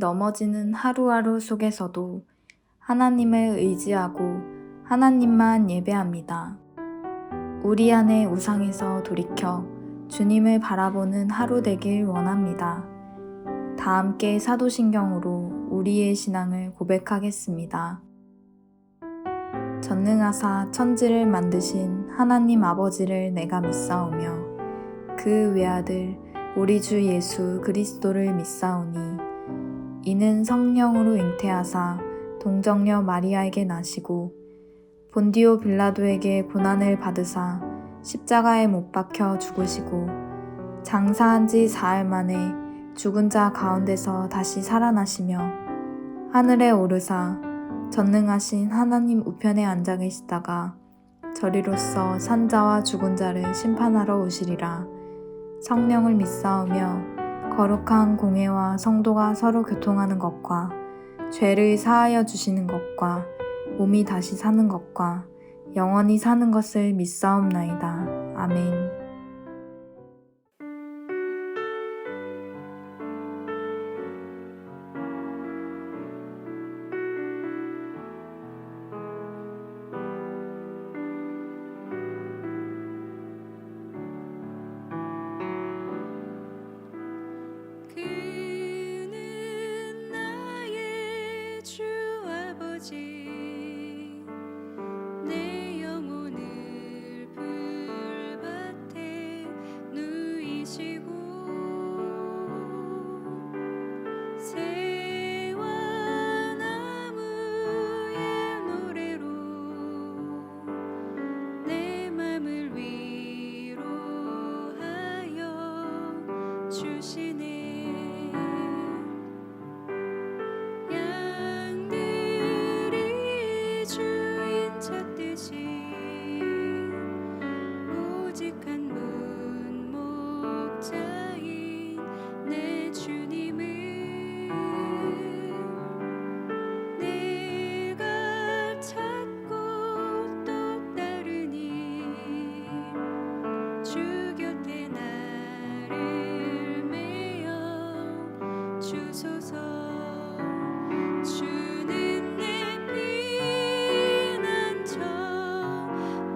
넘어지는 하루하루 속에서도 하나님을 의지하고 하나님만 예배합니다. 우리 안의 우상에서 돌이켜 주님을 바라보는 하루 되길 원합니다. 다 함께 사도신경으로 우리의 신앙을 고백하겠습니다. 전능하사 천지를 만드신 하나님 아버지를 내가 믿사오며 그 외아들 우리 주 예수 그리스도를 믿사오니 이는 성령으로 잉태하사 동정녀 마리아에게 나시고 본디오 빌라도에게 고난을 받으사 십자가에 못 박혀 죽으시고 장사한 지 사흘 만에 죽은 자 가운데서 다시 살아나시며 하늘에 오르사 전능하신 하나님 우편에 앉아 계시다가 저리로서 산자와 죽은 자를 심판하러 오시리라. 성령을 믿사오며 거룩한 공회와 성도가 서로 교통하는 것과 죄를 사하여 주시는 것과 몸이 다시 사는 것과 영원히 사는 것을 믿사옵나이다. 아멘. 내 영혼을 불밭에 누이시고 새와 나무의 노래로 내 맘을 위로하여 주시네. 오직 한 분 목자인 내 주님을 내가 찾고 또 따르니 주 곁에 나를 메어 주소서. 주는 내 피난처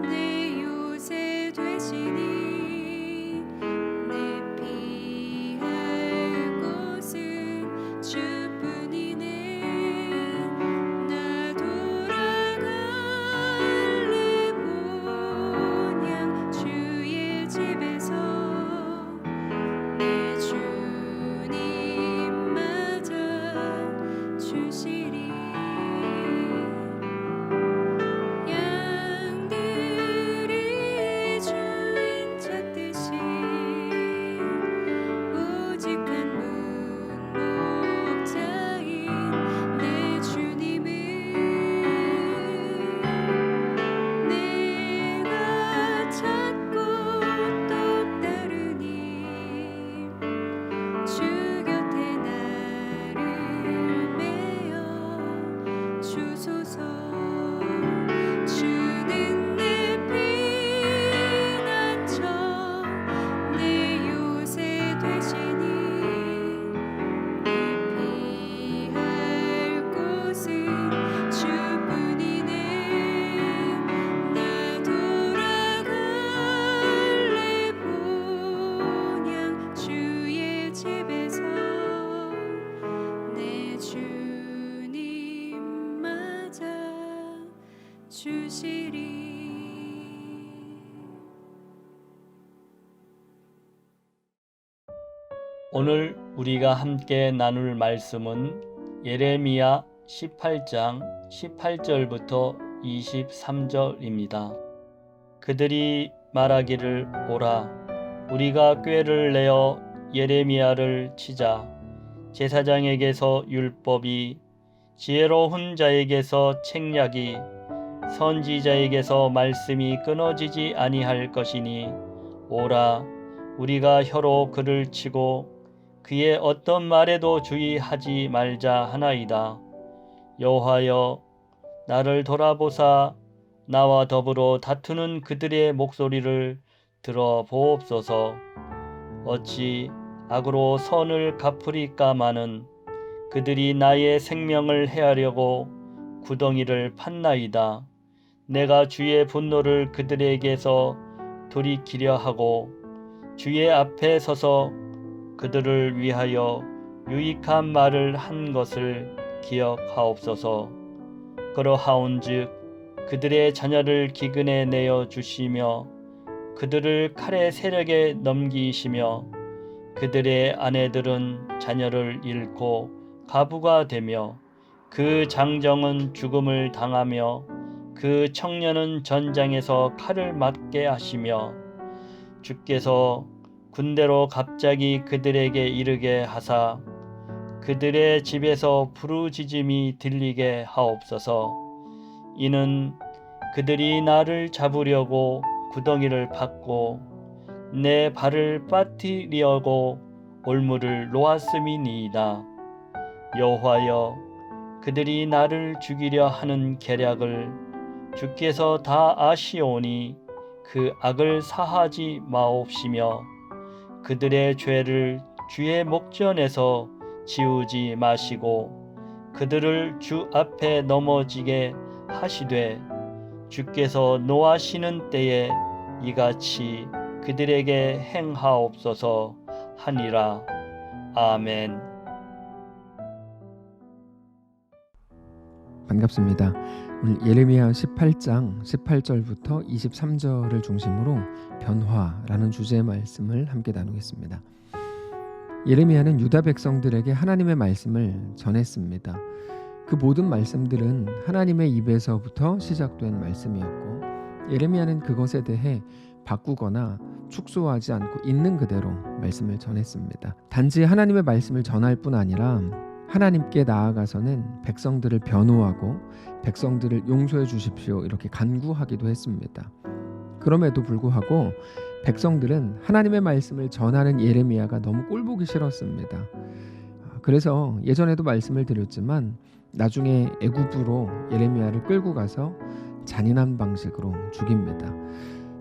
내 요새 되시니 내 피할 곳은 주뿐이네. 나 돌아갈래 본향 주의 집에서 내 주님 맞아 주시리. 양들이 주인 찾듯이 오직 한 분 목자인 내 주님을 내가 찾고 또 따르니 주 곁에 나를 메어 주소서. 주는 내 피난처 내 요새 되시니 내 피할 곳은 주뿐이네. 나 돌아갈래 본향 주의 집에서 내 주님 맞아 주시리. 오늘 우리가 함께 나눌 말씀은 예레미야 18장 18절부터 23절입니다. 그들이 말하기를 오라 우리가 꾀를 내어 예레미야를 치자. 제사장에게서 율법이 지혜로운 자에게서 책략이 선지자에게서 말씀이 끊어지지 아니할 것이니 오라 우리가 혀로 그를 치고 그의 어떤 말에도 주의하지 말자 하나이다. 여호와여 나를 돌아보사 나와 더불어 다투는 그들의 목소리를 들어보옵소서. 어찌 악으로 선을 갚으리까마는 그들이 나의 생명을 해하려고 구덩이를 팠나이다. 내가 주의 분노를 그들에게서 돌이키려 하고 주의 앞에 서서 그들을 위하여 유익한 말을 한 것을 기억하옵소서. 그러하온즉 그들의 자녀를 기근에 내어 주시며 그들을 칼의 세력에 넘기시며 그들의 아내들은 자녀를 잃고 가부가 되며 그 장정은 죽음을 당하며 그 청년은 전장에서 칼을 맞게 하시며 주께서 군대로 갑자기 그들에게 이르게 하사 그들의 집에서 부르짖음이 들리게 하옵소서. 이는 그들이 나를 잡으려고 구덩이를 팠고 내 발을 빠뜨리려고 올무를 놓았음이니이다. 여호와여, 그들이 나를 죽이려 하는 계략을 주께서 다 아시오니 그 악을 사하지 마옵시며 그들의 죄를 주의 목전에서 지우지 마시고 그들을 주 앞에 넘어지게 하시되 주께서 노하시는 때에 이같이 그들에게 행하옵소서 하니라. 아멘. 반갑습니다. 오늘 예레미야 18장 18절부터 23절을 중심으로 변화라는 주제의 말씀을 함께 나누겠습니다. 예레미야는 유다 백성들에게 하나님의 말씀을 전했습니다. 그 모든 말씀들은 하나님의 입에서부터 시작된 말씀이었고 예레미야는 그것에 대해 바꾸거나 축소하지 않고 있는 그대로 말씀을 전했습니다. 단지 하나님의 말씀을 전할 뿐 아니라 하나님께 나아가서는 백성들을 변호하고 백성들을 용서해 주십시오 이렇게 간구하기도 했습니다. 그럼에도 불구하고 백성들은 하나님의 말씀을 전하는 예레미야가 너무 꼴보기 싫었습니다. 그래서 예전에도 말씀을 드렸지만 나중에 애굽으로 예레미야를 끌고 가서 잔인한 방식으로 죽입니다.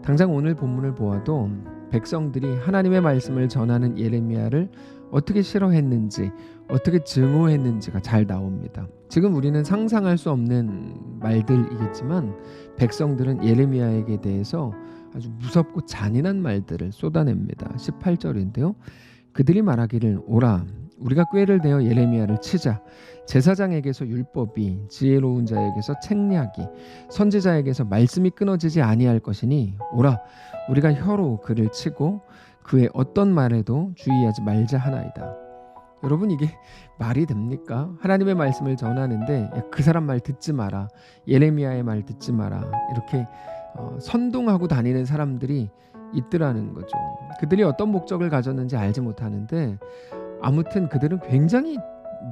당장 오늘 본문을 보아도 백성들이 하나님의 말씀을 전하는 예레미야를 어떻게 싫어했는지 어떻게 증오했는지가 잘 나옵니다. 지금 우리는 상상할 수 없는 말들이겠지만 백성들은 예레미야에게 대해서 아주 무섭고 잔인한 말들을 쏟아냅니다. 18절인데요. 그들이 말하기를 오라 우리가 꾀를 내어 예레미야를 치자. 제사장에게서 율법이 지혜로운 자에게서 책략이 선지자에게서 말씀이 끊어지지 아니할 것이니 오라 우리가 혀로 그를 치고 그의 어떤 말에도 주의하지 말자 하나이다. 여러분 이게 말이 됩니까? 하나님의 말씀을 전하는데 그 사람 말 듣지 마라. 예레미야의 말 듣지 마라. 이렇게 선동하고 다니는 사람들이 있더라는 거죠. 그들이 어떤 목적을 가졌는지 알지 못하는데 아무튼 그들은 굉장히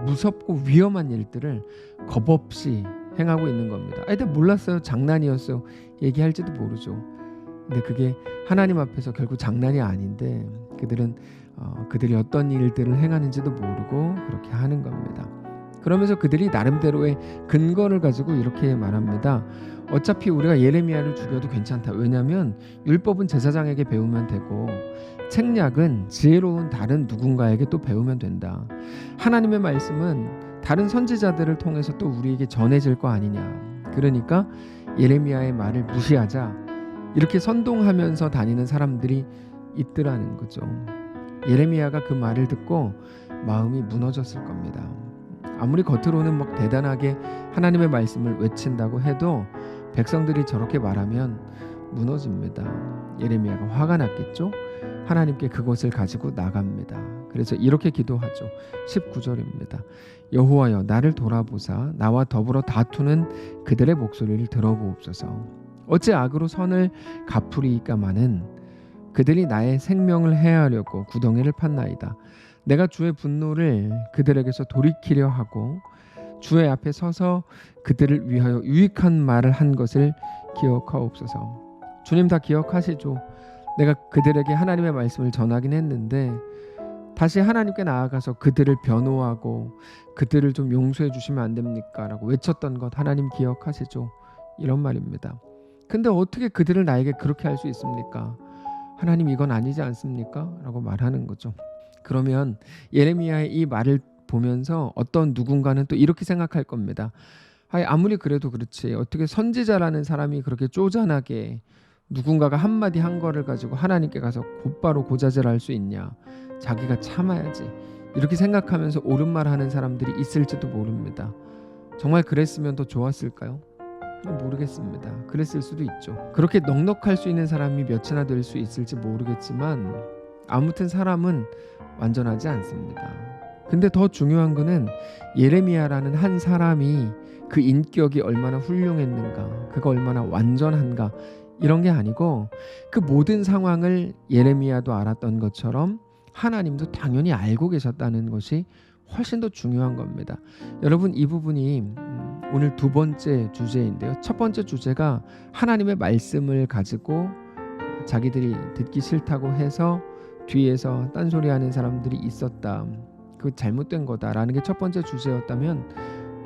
무섭고 위험한 일들을 겁없이 행하고 있는 겁니다. 근데 몰랐어요. 장난이었어요. 얘기할지도 모르죠. 근데 그게 하나님 앞에서 결국 장난이 아닌데 그들은 그들이 어떤 일들을 행하는지도 모르고 그렇게 하는 겁니다. 그러면서 그들이 나름대로의 근거를 가지고 이렇게 말합니다. 어차피 우리가 예레미야를 죽여도 괜찮다. 왜냐하면 율법은 제사장에게 배우면 되고 책략은 지혜로운 다른 누군가에게 또 배우면 된다. 하나님의 말씀은 다른 선지자들을 통해서 또 우리에게 전해질 거 아니냐. 그러니까 예레미야의 말을 무시하자. 이렇게 선동하면서 다니는 사람들이 있더라는 거죠. 예레미야가 그 말을 듣고 마음이 무너졌을 겁니다. 아무리 겉으로는 막 대단하게 하나님의 말씀을 외친다고 해도 백성들이 저렇게 말하면 무너집니다. 예레미야가 화가 났겠죠? 하나님께 그것을 가지고 나갑니다. 그래서 이렇게 기도하죠. 19절입니다. 여호와여 나를 돌아보사 나와 더불어 다투는 그들의 목소리를 들어보옵소서. 어찌 악으로 선을 갚으리이까마는 그들이 나의 생명을 해하려고 구덩이를 팠나이다. 내가 주의 분노를 그들에게서 돌이키려 하고 주의 앞에 서서 그들을 위하여 유익한 말을 한 것을 기억하옵소서. 주님 다 기억하시죠? 내가 그들에게 하나님의 말씀을 전하긴 했는데 다시 하나님께 나아가서 그들을 변호하고 그들을 좀 용서해 주시면 안 됩니까? 라고 외쳤던 것 하나님 기억하시죠? 이런 말입니다. 근데 어떻게 그들을 나에게 그렇게 할 수 있습니까? 하나님 이건 아니지 않습니까? 라고 말하는 거죠. 그러면 예레미야의 이 말을 보면서 어떤 누군가는 또 이렇게 생각할 겁니다. 아무리 그래도 그렇지 어떻게 선지자라는 사람이 그렇게 쪼잔하게 누군가가 한마디 한 거를 가지고 하나님께 가서 곧바로 고자질할 수 있냐. 자기가 참아야지. 이렇게 생각하면서 옳은 말 하는 사람들이 있을지도 모릅니다. 정말 그랬으면 더 좋았을까요? 모르겠습니다. 그랬을 수도 있죠. 그렇게 넉넉할 수 있는 사람이 몇이나 될 수 있을지 모르겠지만 아무튼 사람은 완전하지 않습니다. 근데 더 중요한 거는 예레미야라는 한 사람이 그 인격이 얼마나 훌륭했는가, 그가 얼마나 완전한가 이런 게 아니고 그 모든 상황을 예레미야도 알았던 것처럼 하나님도 당연히 알고 계셨다는 것이 훨씬 더 중요한 겁니다. 여러분 이 부분이 오늘 두 번째 주제인데요. 첫 번째 주제가 하나님의 말씀을 가지고 자기들이 듣기 싫다고 해서 뒤에서 딴소리하는 사람들이 있었다. 그 잘못된 거다라는 게 첫 번째 주제였다면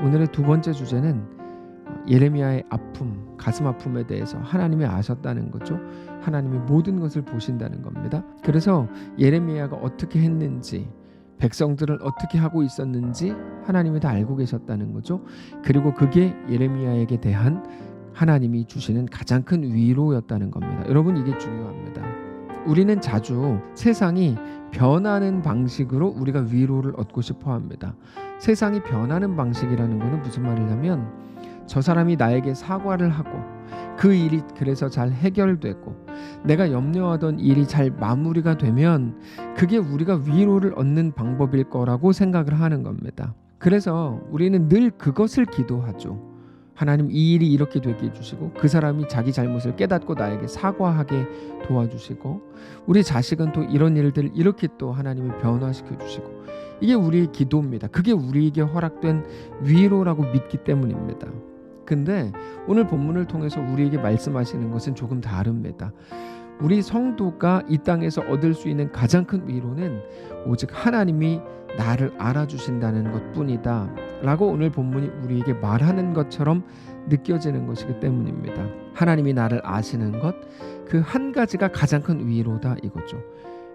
오늘의 두 번째 주제는 예레미야의 아픔, 가슴 아픔에 대해서 하나님이 아셨다는 거죠. 하나님이 모든 것을 보신다는 겁니다. 그래서 예레미야가 어떻게 했는지 백성들을 어떻게 하고 있었는지 하나님이 다 알고 계셨다는 거죠. 그리고 그게 예레미야에게 대한 하나님이 주시는 가장 큰 위로였다는 겁니다. 여러분 이게 중요합니다. 우리는 자주 세상이 변하는 방식으로 우리가 위로를 얻고 싶어 합니다. 세상이 변하는 방식이라는 것은 무슨 말이냐면 저 사람이 나에게 사과를 하고 그 일이 그래서 잘 해결되고 내가 염려하던 일이 잘 마무리가 되면 그게 우리가 위로를 얻는 방법일 거라고 생각을 하는 겁니다. 그래서 우리는 늘 그것을 기도하죠. 하나님 이 일이 이렇게 되게 해주시고 그 사람이 자기 잘못을 깨닫고 나에게 사과하게 도와주시고 우리 자식은 또 이런 일들을 이렇게 또 하나님이 변화시켜 주시고 이게 우리의 기도입니다. 그게 우리에게 허락된 위로라고 믿기 때문입니다. 근데 오늘 본문을 통해서 우리에게 말씀하시는 것은 조금 다릅니다. 우리 성도가 이 땅에서 얻을 수 있는 가장 큰 위로는 오직 하나님이 나를 알아주신다는 것뿐이다 라고 오늘 본문이 우리에게 말하는 것처럼 느껴지는 것이기 때문입니다. 하나님이 나를 아시는 것, 그 한 가지가 가장 큰 위로다 이거죠.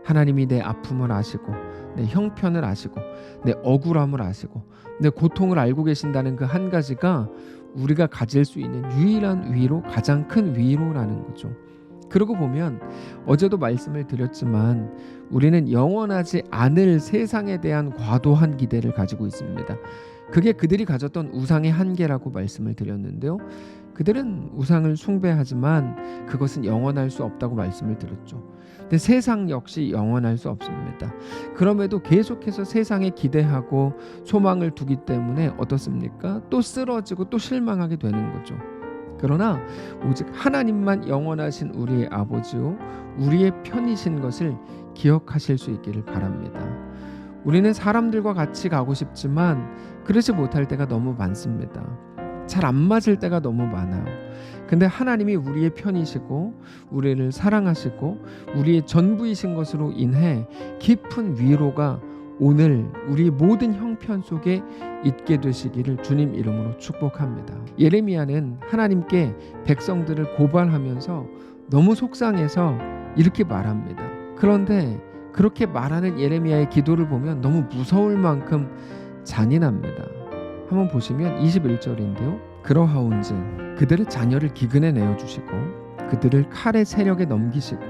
하나님이 내 아픔을 아시고 내 형편을 아시고 내 억울함을 아시고 내 고통을 알고 계신다는 그 한 가지가 우리가 가질 수 있는 유일한 위로, 가장 큰 위로라는 거죠. 그러고 보면 어제도 말씀을 드렸지만 우리는 영원하지 않을 세상에 대한 과도한 기대를 가지고 있습니다. 그게 그들이 가졌던 우상의 한계라고 말씀을 드렸는데요. 그들은 우상을 숭배하지만 그것은 영원할 수 없다고 말씀을 드렸죠. 근데 세상 역시 영원할 수 없습니다. 그럼에도 계속해서 세상에 기대하고 소망을 두기 때문에 어떻습니까? 또 쓰러지고 또 실망하게 되는 거죠. 그러나 오직 하나님만 영원하신 우리의 아버지요 우리의 편이신 것을 기억하실 수 있기를 바랍니다. 우리는 사람들과 같이 가고 싶지만 그러지 못할 때가 너무 많습니다. 잘 안 맞을 때가 너무 많아요. 근데 하나님이 우리의 편이시고 우리를 사랑하시고 우리의 전부이신 것으로 인해 깊은 위로가 오늘 우리 모든 형편 속에 있게 되시기를 주님 이름으로 축복합니다. 예레미야는 하나님께 백성들을 고발하면서 너무 속상해서 이렇게 말합니다. 그런데 그렇게 말하는 예레미야의 기도를 보면 너무 무서울 만큼 잔인합니다. 한번 보시면 21절인데요. 그러하온즉 그들의 자녀를 기근에 내어주시고 그들을 칼의 세력에 넘기시고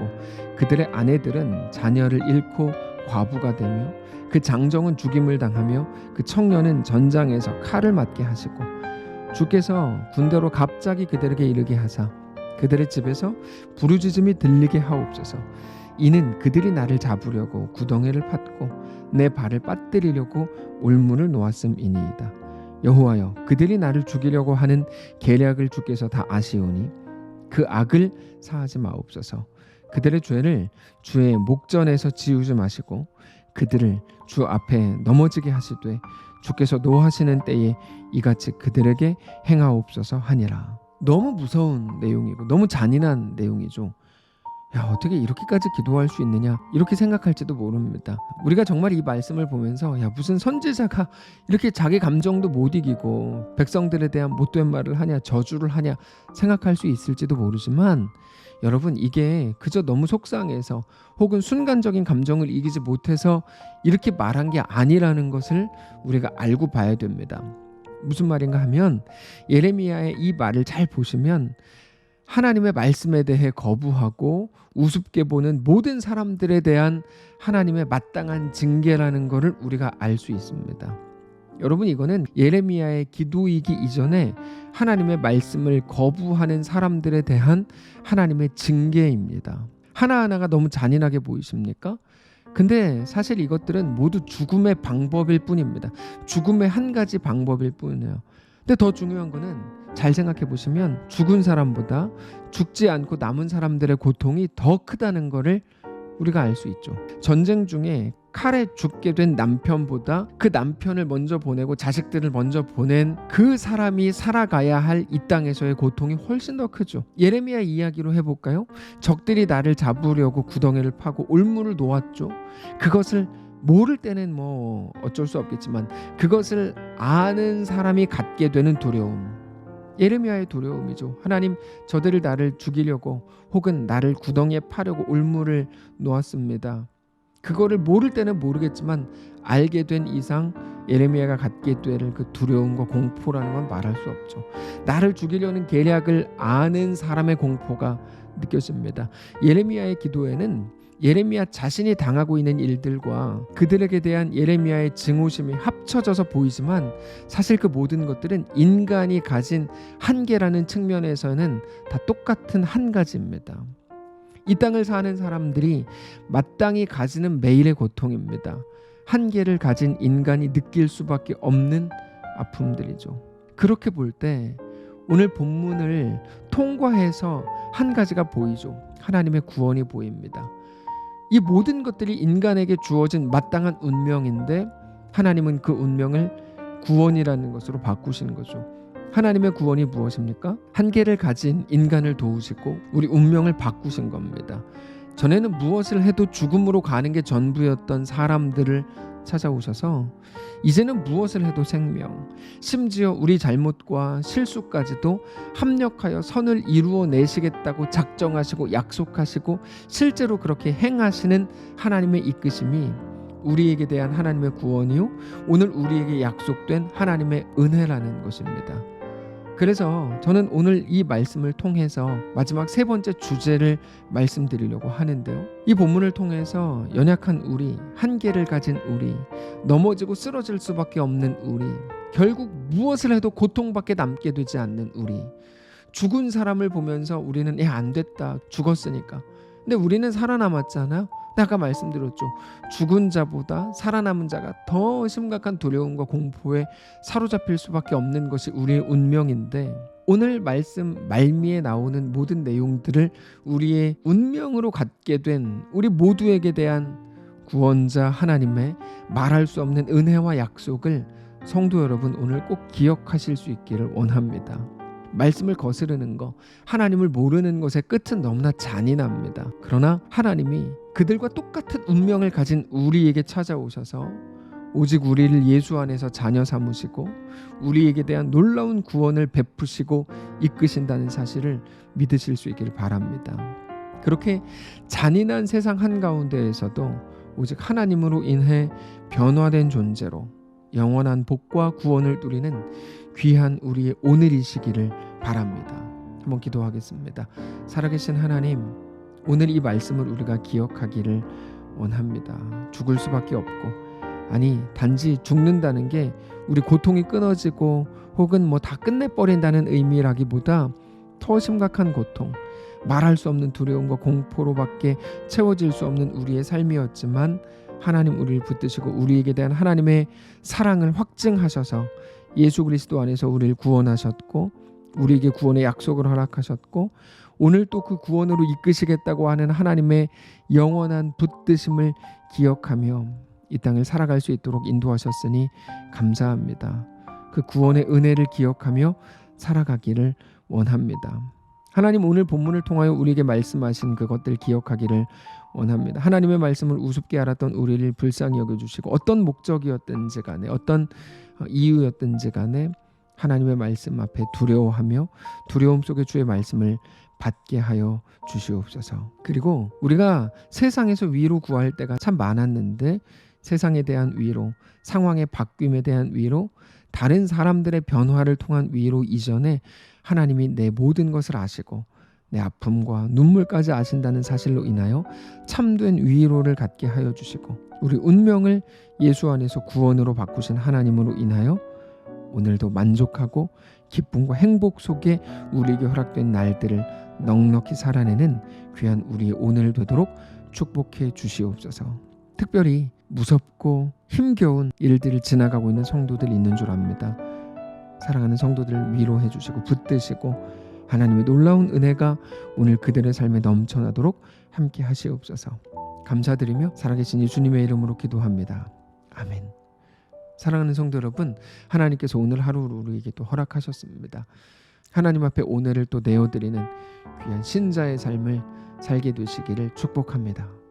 그들의 아내들은 자녀를 잃고 과부가 되며 그 장정은 죽임을 당하며 그 청년은 전장에서 칼을 맞게 하시고 주께서 군대로 갑자기 그들에게 이르게 하사 그들의 집에서 부르짖음이 들리게 하옵소서. 이는 그들이 나를 잡으려고 구덩이를 팠고 내 발을 빠뜨리려고 올문을 놓았음이니이다. 여호와여 그들이 나를 죽이려고 하는 계략을 주께서 다 아시오니 그 악을 사하지 마옵소서. 그들의 죄를 주의 목전에서 지우지 마시고 그들을 주 앞에 넘어지게 하시되 주께서 노하시는 때에 이같이 그들에게 행하옵소서 하니라. 너무 무서운 내용이고 너무 잔인한 내용이죠. 야, 어떻게 이렇게까지 기도할 수 있느냐 이렇게 생각할지도 모릅니다. 우리가 정말 이 말씀을 보면서 야, 무슨 선지자가 이렇게 자기 감정도 못 이기고 백성들에 대한 못된 말을 하냐, 저주를 하냐 생각할 수 있을지도 모르지만, 여러분, 이게 그저 너무 속상해서 혹은 순간적인 감정을 이기지 못해서 이렇게 말한 게 아니라는 것을 우리가 알고 봐야 됩니다. 무슨 말인가 하면, 예레미야의 이 말을 잘 보시면 하나님의 말씀에 대해 거부하고 우습게 보는 모든 사람들에 대한 하나님의 마땅한 징계라는 것을 우리가 알 수 있습니다. 여러분, 이거는 예레미야의 기도이기 이전에 하나님의 말씀을 거부하는 사람들에 대한 하나님의 징계입니다. 하나하나가 너무 잔인하게 보이십니까? 근데 사실 이것들은 모두 죽음의 방법일 뿐입니다. 죽음의 한 가지 방법일 뿐이에요. 근데 더 중요한 거는 잘 생각해 보시면 죽은 사람보다 죽지 않고 남은 사람들의 고통이 더 크다는 것을 우리가 알 수 있죠. 전쟁 중에 칼에 죽게 된 남편보다 그 남편을 먼저 보내고 자식들을 먼저 보낸 그 사람이 살아가야 할 이 땅에서의 고통이 훨씬 더 크죠. 예레미야 이야기로 해볼까요? 적들이 나를 잡으려고 구덩이를 파고 올무를 놓았죠. 그것을 모를 때는 뭐 어쩔 수 없겠지만 그것을 아는 사람이 갖게 되는 두려움, 예레미야의 두려움이죠. 하나님, 저들을 나를 죽이려고 혹은 나를 구덩이에 파려고 올무를 놓았습니다. 그거를 모를 때는 모르겠지만 알게 된 이상 예레미야가 갖게 될 그 두려움과 공포라는 건 말할 수 없죠. 나를 죽이려는 계략을 아는 사람의 공포가 느껴집니다. 예레미야의 기도에는 예레미야 자신이 당하고 있는 일들과 그들에게 대한 예레미야의 증오심이 합쳐져서 보이지만, 사실 그 모든 것들은 인간이 가진 한계라는 측면에서는 다 똑같은 한 가지입니다. 이 땅을 사는 사람들이 마땅히 가지는 매일의 고통입니다. 한계를 가진 인간이 느낄 수밖에 없는 아픔들이죠. 그렇게 볼 때 오늘 본문을 통과해서 한 가지가 보이죠. 하나님의 구원이 보입니다. 이 모든 것들이 인간에게 주어진 마땅한 운명인데 하나님은 그 운명을 구원이라는 것으로 바꾸시는 거죠. 하나님의 구원이 무엇입니까? 한계를 가진 인간을 도우시고 우리 운명을 바꾸신 겁니다. 전에는 무엇을 해도 죽음으로 가는 게 전부였던 사람들을 찾아오셔서 이제는 무엇을 해도 생명, 심지어 우리 잘못과 실수까지도 합력하여 선을 이루어내시겠다고 작정하시고 약속하시고 실제로 그렇게 행하시는 하나님의 이끄심이 우리에게 대한 하나님의 구원이요, 오늘 우리에게 약속된 하나님의 은혜라는 것입니다. 그래서 저는 오늘 이 말씀을 통해서 마지막 세 번째 주제를 말씀드리려고 하는데요. 이 본문을 통해서 연약한 우리, 한계를 가진 우리, 넘어지고 쓰러질 수밖에 없는 우리, 결국 무엇을 해도 고통밖에 남게 되지 않는 우리, 죽은 사람을 보면서 우리는 안 됐다, 죽었으니까. 근데 우리는 살아남았잖아요. 아까 말씀드렸죠. 죽은 자보다 살아남은 자가 더 심각한 두려움과 공포에 사로잡힐 수밖에 없는 것이 우리의 운명인데, 오늘 말씀 말미에 나오는 모든 내용들을 우리의 운명으로 갖게 된 우리 모두에게 대한 구원자 하나님의 말할 수 없는 은혜와 약속을 성도 여러분 오늘 꼭 기억하실 수 있기를 원합니다. 말씀을 거스르는 것, 하나님을 모르는 것의 끝은 너무나 잔인합니다. 그러나 하나님이 그들과 똑같은 운명을 가진 우리에게 찾아오셔서 오직 우리를 예수 안에서 자녀 삼으시고 우리에게 대한 놀라운 구원을 베푸시고 이끄신다는 사실을 믿으실 수 있기를 바랍니다. 그렇게 잔인한 세상 한가운데에서도 오직 하나님으로 인해 변화된 존재로 영원한 복과 구원을 누리는 귀한 우리의 오늘이시기를 바랍니다. 한번 기도하겠습니다. 살아계신 하나님, 오늘 이 말씀을 우리가 기억하기를 원합니다. 죽을 수밖에 없고, 아니 단지 죽는다는 게 우리 고통이 끊어지고 혹은 뭐 다 끝내버린다는 의미라기보다 더 심각한 고통, 말할 수 없는 두려움과 공포로밖에 채워질 수 없는 우리의 삶이었지만, 하나님 우리를 붙드시고 우리에게 대한 하나님의 사랑을 확증하셔서 예수 그리스도 안에서 우리를 구원하셨고 우리에게 구원의 약속을 허락하셨고 오늘 또 그 구원으로 이끄시겠다고 하는 하나님의 영원한 붙드심을 기억하며 이 땅을 살아갈 수 있도록 인도하셨으니 감사합니다. 그 구원의 은혜를 기억하며 살아가기를 원합니다. 하나님 오늘 본문을 통하여 우리에게 말씀하신 그것들 기억하기를 원합니다. 하나님의 말씀을 우습게 알았던 우리를 불쌍히 여겨주시고 어떤 목적이었든지 간에 어떤 이유였든지 간에 하나님의 말씀 앞에 두려워하며 두려움 속에 주의 말씀을 받게 하여 주시옵소서. 그리고 우리가 세상에서 위로 구할 때가 참 많았는데 세상에 대한 위로, 상황의 바뀜에 대한 위로, 다른 사람들의 변화를 통한 위로 이전에 하나님이 내 모든 것을 아시고 내 아픔과 눈물까지 아신다는 사실로 인하여 참된 위로를 갖게 하여 주시고 우리 운명을 예수 안에서 구원으로 바꾸신 하나님으로 인하여 오늘도 만족하고 기쁨과 행복 속에 우리에게 허락된 날들을 넉넉히 살아내는 귀한 우리 오늘 되도록 축복해 주시옵소서. 특별히 무섭고 힘겨운 일들을 지나가고 있는 성도들 있는 줄 압니다. 사랑하는 성도들을 위로해 주시고 붙드시고 하나님의 놀라운 은혜가 오늘 그들의 삶에 넘쳐나도록 함께 하시옵소서. 감사드리며 살아계신 예수님의 이름으로 기도합니다. 아멘. 사랑하는 성도 여러분, 하나님께서 오늘 하루를 우리에게 또 허락하셨습니다. 하나님 앞에 오늘을 또 내어드리는 귀한 신자의 삶을 살게 되시기를 축복합니다.